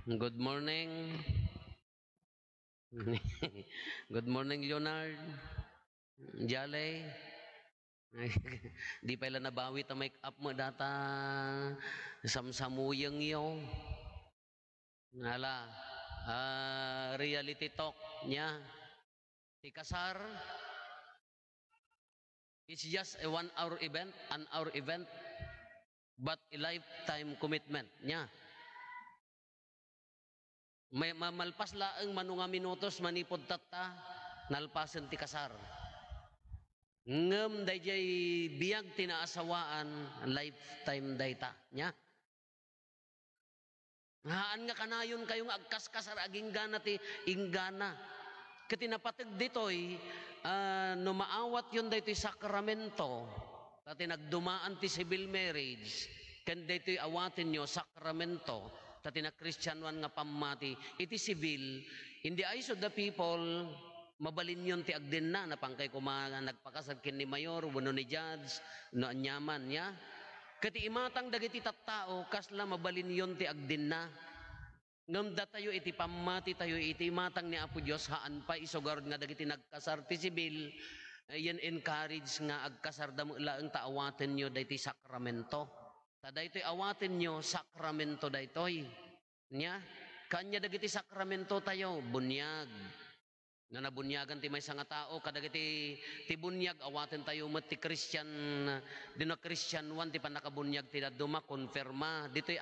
Good morning. Good morning, Leonard. Jale. Di pa ila nabawi ta make up mo data samsamuyang yo. Nala. Reality talk niya. Ti kasar. It's just a 1 hour event, an hour event, but a lifetime commitment niya. May mamalpas laeng manunga minutos manipod tatta nalpasen ti kasar. Ngem dayjay biyag tinaasawaan lifetime dayta nya. Haan nga kanayon kayo nga agkaskasar aging gana ti inggana. Katinapatid ditoy no maawat yun daytoy sakramento tati nagdumaan ti civil marriage ken daytoy awatin nyo sakramento tati na Christianuan nga pamati iti civil hindi eyes of the people mabalin yun ti agden na napangkay kumaga nagpakasad kin ni mayor wano ni judge no anyaman ya kati imatang dagiti tattao kasla mabalin yun ti agden na ngamda tayo iti pamati tayo iti matang ni Apo Dios haan pa isugar nga dagiti nagkasar ti sibil yan encourage nga agkasar damo laeng taawaten nyo dayti sakramento ta daytoy awaten nyo sakramento daytoy nya kanya dagiti sakramento tayo bunyag na nabunyagan ti maysa nga tao kadagiti ti bunyag awaten tayo met ti Christian dino Christian one ti panakabunyag ti daduma konfirma ditoy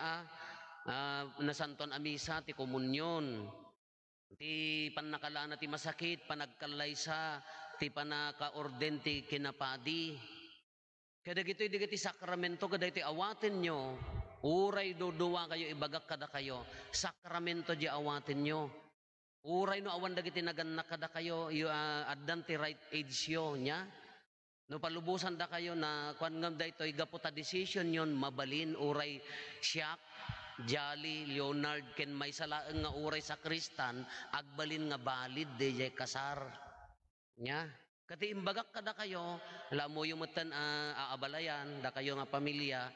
nasanton amisa ti komunyon ti panakalaan ti masakit panagkalaysa ti panakaorden ti kinapadi kadagitoy digiti sakramento kadagiti awaten nyo uray duduwa kayo ibagak kada kayo sakramento di awaten nyo uray no awan dagiti naganak kada kayo addan ti right age yo nya no palubusan da kayo na kuan ngam daytoy gaputa decision yon mabalin uray siyak Jolly, Leonard, ken may salaeng nga uray sa Kristan, agbalin nga balid de kasar. Nya, kati imbagak kada kayo, alam mo yung matan aabalayan, da kayo nga pamilya,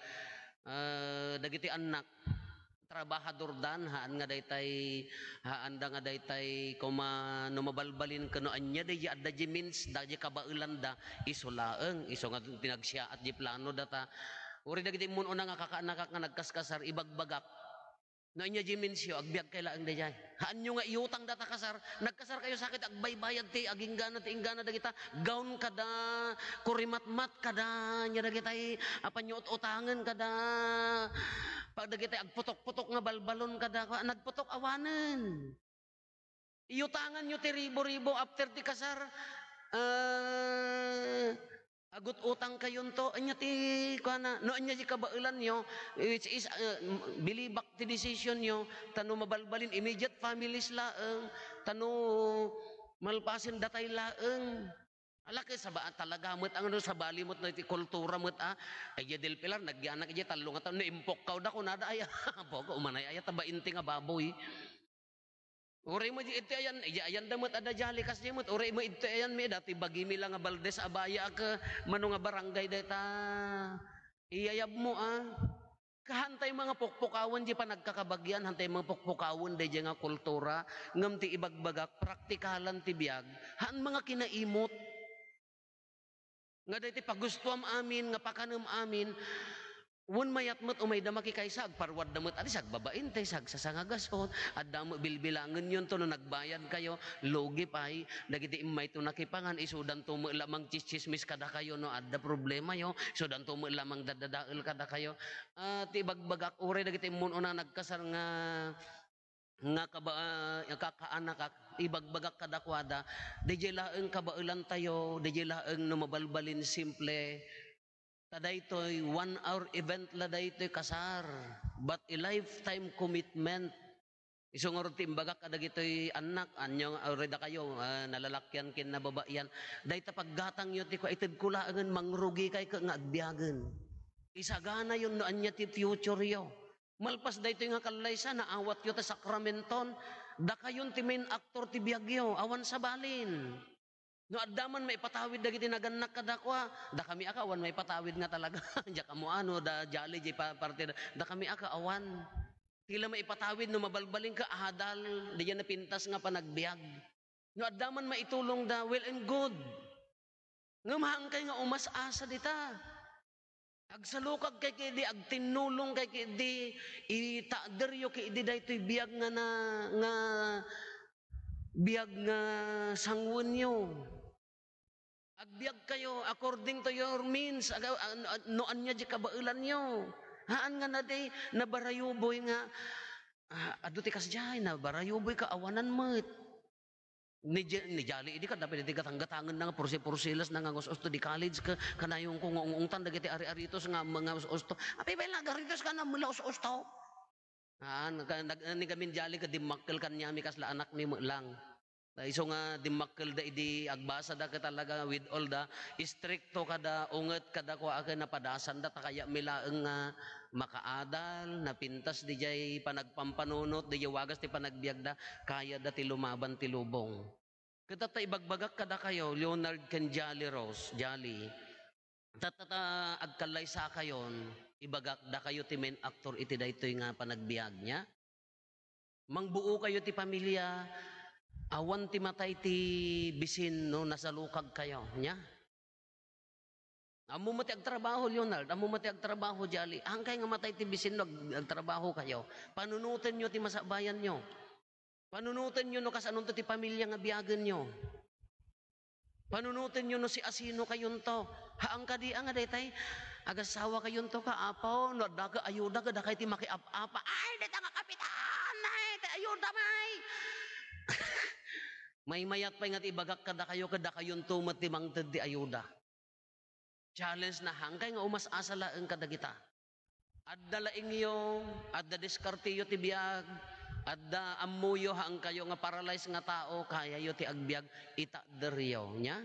dagiti anak, trabahador dan haan nga daytay haanda nga daytay kuma no mabalbalin kano anya day adda di means da di kabailan da isolaeng iso nga tinagsiya at di plano data uri dagiti mun una nga kakaanak nga nagkaskasar ibagbagak no anya di means yo agbiag kay laeng dayjay haan nyo nga iutang data kasar nagkasar kayo sakit agbaybayad ti agingana ti ingana dagita gaun kada kurimatmat kada nya dagitay apan nyo utangan kada pag dagiti agputok-putok nga balbalon kada nagputok awanen iutangan nyo ti ribo-ribo after ti kasar agut utang kayon to anya ti kuana no anya ti kabailan nyo which is bilibak ti decision nyo tano mabalbalin immediate families laeng tano malpasin datay laeng alaki sa ba talaga met ang ano sa balimot na iti kultura met ay del pilar nagyanak iti talong at no impok kaw da ko nada ay po ko umanay ay taba inti nga baboy uri mo iti ayan damot ada jali kas dimot uri mo iti ayan mi dati bagi mi lang nga baldes abaya ka mano nga barangay data iyayab mo kahantay mga pukpukawan di pa nagkakabagyan hantay mga pukpukawan di nga kultura ngam ti ibagbagak praktikalan ti biag haan mga kinaimot nga dati pagustuam amin nga pakanam amin won mayat met umay damaki kaysa agparwad damet adi sag babain tay sag sasangagasot adda mo bilbilangen yon to no nagbayad kayo logi pay dagiti imay to nakipangan isudan to mo lamang chismis kada kayo no adda problema yo isudan to mo lamang dadadael kada kayo ti bagbagak uray dagiti mun una nagkasar nga kakaanak ibagbagak kadakwada DJ laeng kabailan tayo DJ laeng no mabalbalin simple tadaytoy 1 hour event la daytoy kasar but a lifetime commitment iso nga timbagak kadagitoy anak anyo reda kayo nalalakyan kin nababayan dayta paggatang yo ti ko ited kulaangen mangrugi kay ka nga agbiagen isagana yon no anya ti future yo malpas daytoy nga kalaysa naawat yo ta sakramenton da kayon ti main actor ti biagyo awan sa balin no addaman may patawid dagiti naganak kadakwa da kami awan may patawid nga talaga ja kamo ano da jali di parte da kami awan Tila maipatawid no mabalbaling ka ahadal, diyan napintas nga panagbiag. No addaman maitulong da, well and good. Nga mahangkay nga umas-asa dita. Agsalukag kay kidi, agtinulong kay kidi, itaaderyo kay kidi daytoy biag nga biag nga sangwon nyo. Agbiag kayo according to your means, noan niya di kabailan nyo. Haan nga na day, nabarayuboy nga, aduti kas jay, nabarayuboy ka, awanan mo't. Ni Jali, di ka dapat di katanggatangan na nga, pursilas na nga usto di college ka, kanayong kung ungtan, dagiti ari-aritos nga mga usto. Apay ba lagaritos ka na mula usto? Ni gamin Jali ka, dimakkel ka niya, kasla anak ni mo lang. Iso nga dimakkel da idi agbasa da ka talaga with all da stricto kada unget kada ko akin napadasan da kaya milaeng nga makaadal napintas di jay panagpampanunot di wagas ti panagbiag da kaya da ti lumaban ti lubong. Kada ta ibagbagak kada kayo Leonard ken Jolly Rose Jolly. Tatata agkalay sa kayon ibagak da kayo ti main actor iti daytoy nga panagbiag niya. Mangbuo kayo ti pamilya. Awan ti matay ti bisin no nasalukag kayo nya. Amo mati agtrabaho Leonard, amo mati agtrabaho Jolly. Angkay nga matay ti bisin no agtrabaho kayo. Panunutin nyo ti masabayan nyo. Panunutin nyo no kasanon to ti pamilya nga biyagan nyo. Panunutin nyo no si asino kayon to. Haang kadi nga daytay agasawa kayon to ka apaw no daga ayuda kada kay ti makiap-apa. Ay dayta nga kapitan. Ay ayuda may. May mayat pa nga ibagak kada kayon tumat ti mangted di ayuda. Challenge na hangkay nga umas-asa laeng kada kita. Adda laing yo, adda diskartiyo ti biag, adda amuyo hang kayo nga paralyzed nga tao, kaya yo ti agbiag itaderyo nya.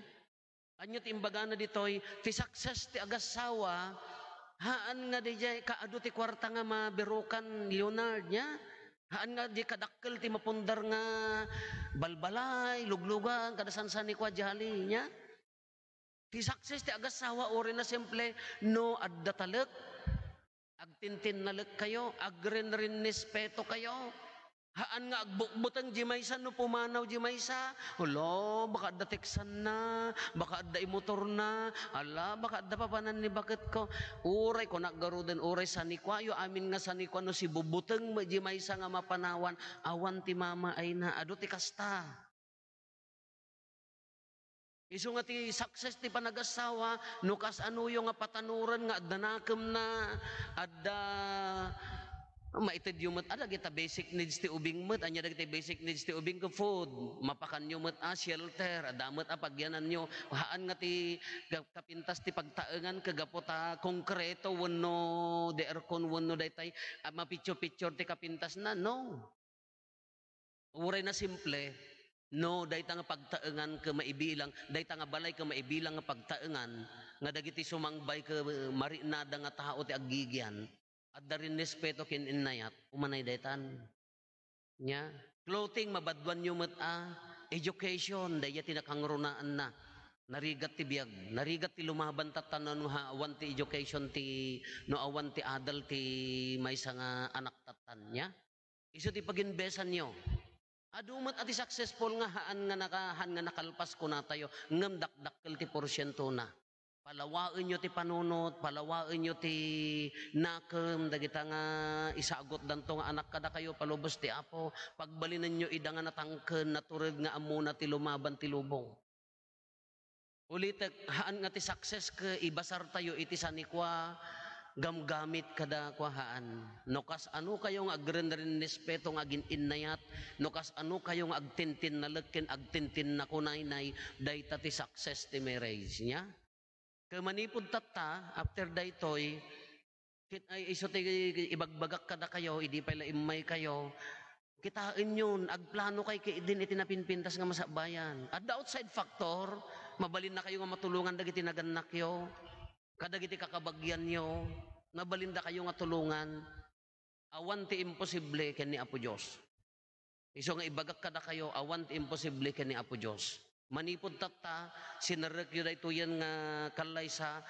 Anyo ti imbaga na ditoy, ti success ti agasawa, haan nga di jay kaadu ti kwarta nga mabirukan Leonard nya. Haan nga di kadakkel ti mapundar nga balbalay, luglugan, kadasansan ni kwa Jolly nya. Ti success ti agasawa ori na simple no adda talek, agtintin nalek kayo, agren-rin nispeto kayo. Haan nga agbukbutang jimaysa no pumanaw jimaysa. Hulo, baka adda teksan na, baka adda imotor na, ala, baka adda papanan ni bakit ko. Uray ko naggarudan, uray sanikwa, yo amin nga sanikwa no si bubutang jimaysa nga mapanawan, awan ti mama ay na, ado ti kasta. Iso nga ti success ti panagasawa, nukas ano yung nga patanuran nga adda nakam na, adda maitid yung mat, ada kita basic needs ti ubing mat, anya da kita basic needs ti ubing ko food, mapakan nyo mat shelter, adamat pagyanan nyo, haan nga ti kapintas ti pagtaengan, kagapota konkreto, wano, de aircon, wano, daytay, mapicture-picture ti kapintas na, no. Uray na simple, no, dayta nga pagtaengan ka maibilang, dayta nga balay ka maibilang nga pagtaengan, nga dagiti sumangbay ka marinada nga tao ti agigyan, at darin respeto kin inayat, umanay daytan. Nya, clothing mabadwan nyo mat education, daya tinakangrunaan na. Narigat ti biyag, narigat ti lumaban tatanan ha awan ti education ti no awan ti adal ti maysa nga anak tatan nya. Isu ti paginbesan nyo. Adumat ati successful nga haan nga nakalpas ko na tayo ngam dakdakkel ti porsyento na. Palawain nyo ti panunot, palawain nyo ti nakem, dagita nga isagot danto nga anak kada kayo, palubos ti apo, pagbalinan nyo ida nga natangken, naturid nga amuna ti lumaban ti lubong. Ulitek, haan nga ti success ka, ibasar tayo iti sanikwa, gamgamit kada kwahaan. Nokas ano kayo nga agren-ren respeto nga gininayat, nokas ano kayo nga agtintin na lekken, agtintin na kunaynay, dayta ti success ti marriage niya. Kamanipod tata, after daytoy, iso ti ibagbagak kada kayo, idi pala imay kayo, kitain yun, agplano kay din itinapinpintas nga masabayan. At the outside factor, mabalin na kayo nga matulungan dagiti naganak yo, kadagiti kakabagyan yo, mabalin na kayo nga tulungan, awan ti imposible ken ni Apo Diyos. Iso nga ibagak kada kayo, awan ti imposible ken ni Apo Diyos. Manipod tata, sinarek yun ito yan nga kalay sa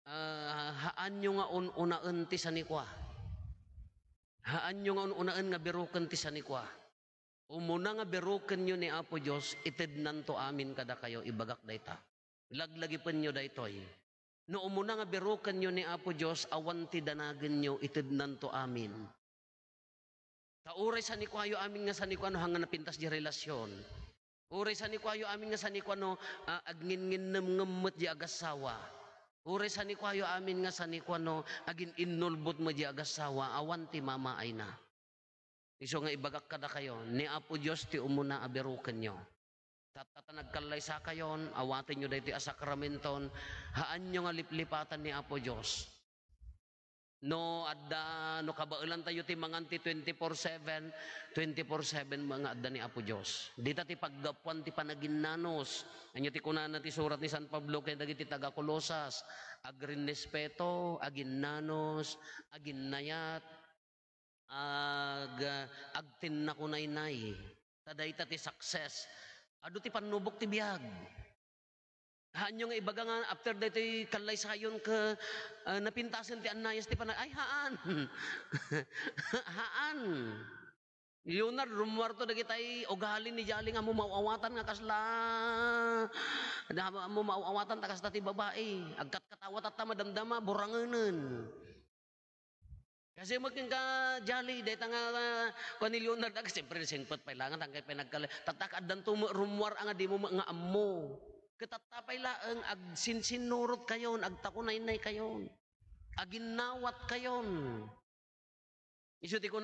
haan nyo nga unaan ti sanikwa. Haan nyo nga unaan nga birukan ti sanikwa. Umuna nga birukan nyo ni Apo Diyos, itidnan to amin kada kayo, ibagak dayta. Laglagipin nyo daytoy. No umuna nga birukan nyo ni Apo Diyos, awan ti danagan nyo, itidnan to amin. Tauray sanikwayo amin nga sanikwano hanga napintas di relasyon. Uray sanikwayo amin nga sanikwano agngin-ngin ngamngamot di agasawa. Uray sanikwayo amin nga sanikwano agin inulbot mo di agasawa, awan ti mama ay na. Iso nga ibagak kada kayo, ni Apo Diyos ti umuna abirukan nyo. Tata nagkalay sa kayon, awatin nyo dahi ti asakramenton, haan nyo nga liplipatan ni Apo Diyos. No adda no kabailan tayo ti manganti 24/7 mga adda ni Apo Dios. Dita ti paggapuan ti panaginnanos. Anyo ti kunana ti surat ni San Pablo ken dagiti taga Colosas, agrin respeto, aginnanos, aginnayat, agtin na kunaynay. Tadayta ti success. Adu ti panubok ti biag. Haan nga ibaga nga after dito kalay sayon ka napintasan ti anayas ti panay ay haan. Haan. Leonard rumwarto dagitay ugali ni Jali nga mo mauawatan nga kasla. Mo mauawatan ta kasla ti babae. Agkat katawat at madamdama buranganen. Kasi magking ka Jali dayta nga kuan ni Leonard siyempre singpot pailangan tangkay pinagkalay. Tatakad dan rumwar nga di mo nga ammo. Katatapay laeng ag sinsinurot kayon, ag takunaynay kayon, aginnawat kayon. Isuti ko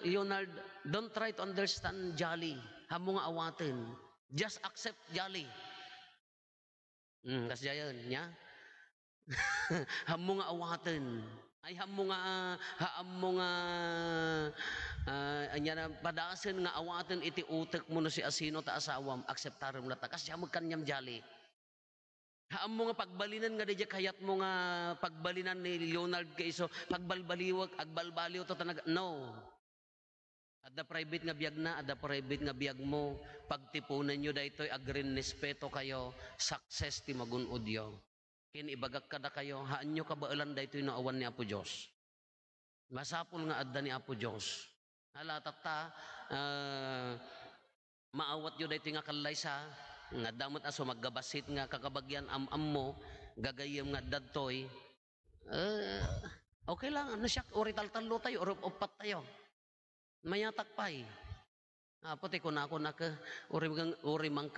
Leonard, don't try to understand Jolly. Hamo nga awatin. Just accept Jolly. Kasi yan, niya. Hamo nga awatin. Ay hamo nga anya na padasen nga awaten iti utek mo no si asino ta asawam akseptarum lata kasi amog kanyam Jali. Haam mo nga pagbalinan nga dedya kayat mo nga pagbalinan ni Leonard kaiso pagbalbaliwag agbalbaliw to tanag no. Adda private nga biag na, adda private nga biag mo, pagtipunan nyo daytoy agrin respeto kayo, success ti magunudyo. Kin ibagak kada kayo, haan nyo kabailan daytoy no awan ni Apo Diyos. Masapul nga adda ni Apo Diyos. Hala tata, maawat nyo daytoy nga kalay sa, nga damot aso maggabasit nga kakabagyan am mo, gagayam nga dadtoy, okay lang, ano siya, ori taltalo tayo, ori upat tayo. Mayatak pa'y. Puti ko na ako uri mang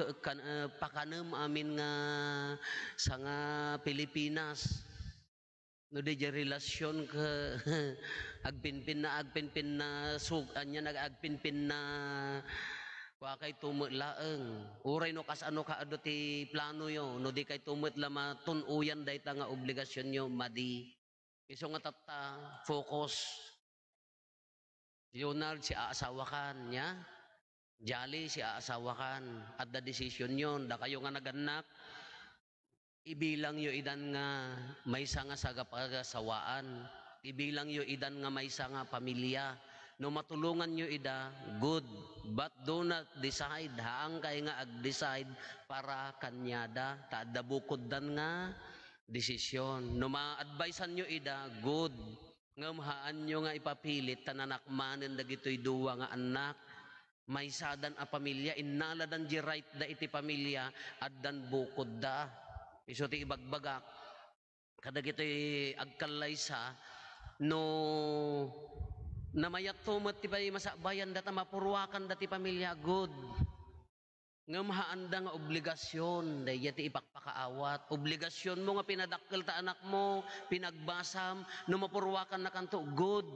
pakanam amin nga sa nga Pilipinas. No di relasyon ka agpinpin na anya nagagpinpin na kay tumut laeng. Uray no kas ano ka ado ti plano yo no di kay tumut la matunuyan dayta nga obligasyon yo madi. Iso nga tata focus. Leonard si aasawakan niya. Jali si aasawakan at the decision yon da kayo nga naganak ibilang yo idan nga may nga sagapagasawaan ibilang yo idan nga may nga pamilya no matulungan nyo ida good but do not decide haang kay nga ag-decide para kanyada taada bukod dan nga desisyon no ma-advisean nyo ida good ngamhaan nyo nga ipapilit tananakmanen dagitoy duwa nga anak may sadan a pamilya, innaladan di right da iti pamilya, addan bukod da. Iso ti ibagbagak, kadag ito'y agkalay sa, no namayat tumat ti masabayan data mapurwakan dati pamilya, good. Ngamhaan da nga obligasyon, dahil ti ipakpakaawat. Obligasyon mo nga pinadakkel ta anak mo, pinagbasam, no mapurwakan na kanto, good.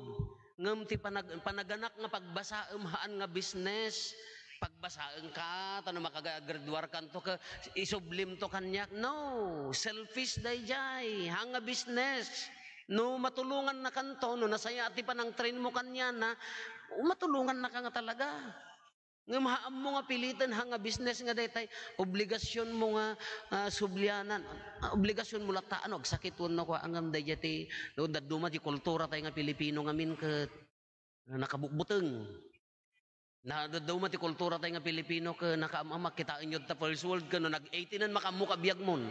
Ngam ti panaganak nga pagbasaem haan nga business pagbasaem ka tano makagagraduar kanto ka isublim to kanyak no selfish dayjay hanga business no matulungan na kanto no nasaya ti panang train mo kanya na matulungan na ka nga talaga ngam haam mo nga pilitan hanga business nga daytay obligasyon mo nga sublyanan obligasyon mo lataan og sakit no ko angam dayjay no daduma ti kultura tay nga Pilipino ngamin ket nakabukbuteng na daduma ti kultura tay nga Pilipino ke nakaamama kitain yod ta first world ken no nag-18 an makamu ka biag mon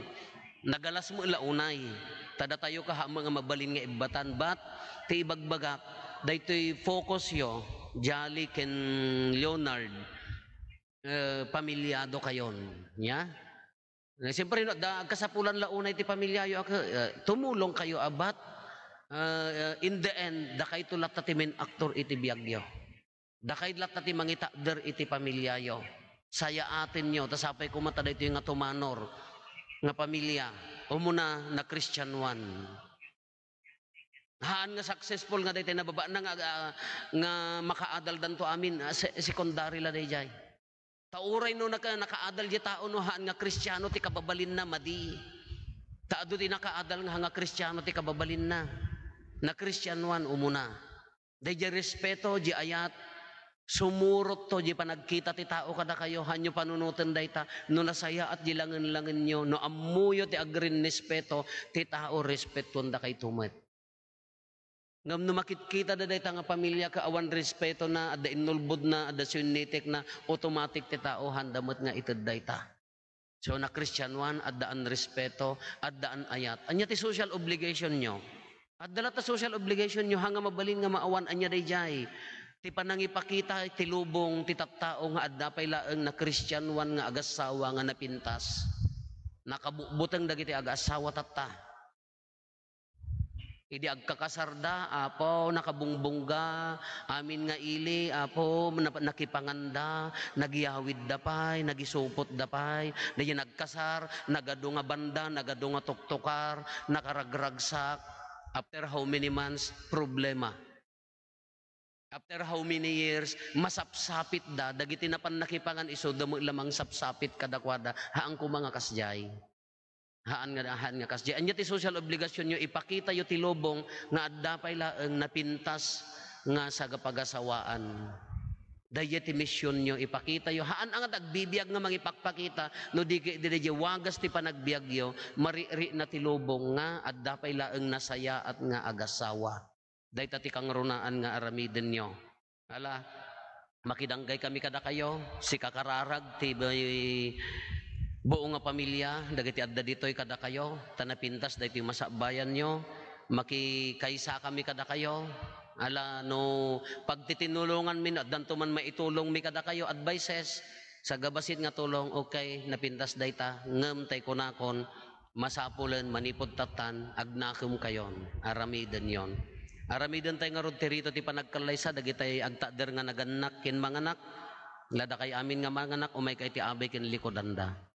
nagalas mo launay tada tayo ka hama nga mabalin nga ibatan bat ti ibagbagak daytoy focus yo, Jolly ken Leonard, pamilyado kayon. Nya? Siyempre, no, kasapulan launay ti pamilyayo, tumulong kayo abat, in the end, dakay tulat ti men aktor iti biyagyo. Dakay lat ti mangitader iti pamilyayo. Saya atin nyo, tasapay kumata dito yung nga tumanor, nga pamilya, umuna na Christian one. Haan nga successful nga dito nababa na nga makaadal dan to amin, secondary la dayjay. Tauray no nakaadal di tao no haan nga Kristiyano ti kababalin na madi. Taado ti nakaadal nga Kristiyano ti kababalin na. Na Christian one umuna. Dayjay respeto di ayat sumurot to di panagkita ti tao kada kayo hanyo panunutan dayta no nasaya at di langen-langen nyo no amuyo ti agrin respeto ti tao respeton da kay tumet. Ngam no makikita da dayta nga pamilya ka awan respeto na adda inulbod na adda sunnitik na automatic ti tao handamot nga ited dayta. So na Christian one addaan respeto, addaan ayat. Anya ti social obligation nyo. Adda ta social obligation nyo hanga mabalin nga maawan anya dayjay. Ti panangipakita ti lubong ti tattao nga adda pay laeng na Christian one nga agasawa nga napintas. Nakabuteng dagiti agasawa tatta. Idi agkakasarda, apo, nakabungbungga, amin nga ili, apo, nakipanganda, nagyawid dapay, nagisupot dapay, dahil nagkasar, nagado nga banda, nagado nga tuktukar, nakaragragsak, after how many months, problema. After how many years, masapsapit da, dagiti na pan nakipangan iso, damo lamang sapsapit kadakwada, haang ko mga kasjay. Haan nga kasjay. Anya ti social obligasyon nyo, ipakita yo ti lobong nga adda pay laeng napintas nga sagapagasawaan. Dayet ti misyon nyo, ipakita yo. Haan ang agbibiyag nga mangipakpakita, no di wagas ti panagbiag yo, mariri na ti lobong nga adda pay laeng nasaya at nga agasawa. Dayta ti kangrunaan nga aramiden nyo. Ala, makidanggay kami kada kayo, si kakararag ti buong nga pamilya, dagiti adda ditoy kada kayo, tanapintas daytoy masabayan nyo, makikaysa kami kada kayo, ala no pagtitinulungan min at danto man maitulong mi kada kayo advices, sa gabasit nga tulong, okay, napintas dayta, ngem tay kunakon, masapulen, manipod tatan, agnakum kayon, aramiden yon. Aramiden tay nga rod tirito ti panagkalaysa, dagitay agtader nga naganak kin manganak, lada kay amin nga manganak, umay kay ti abay kin likodanda.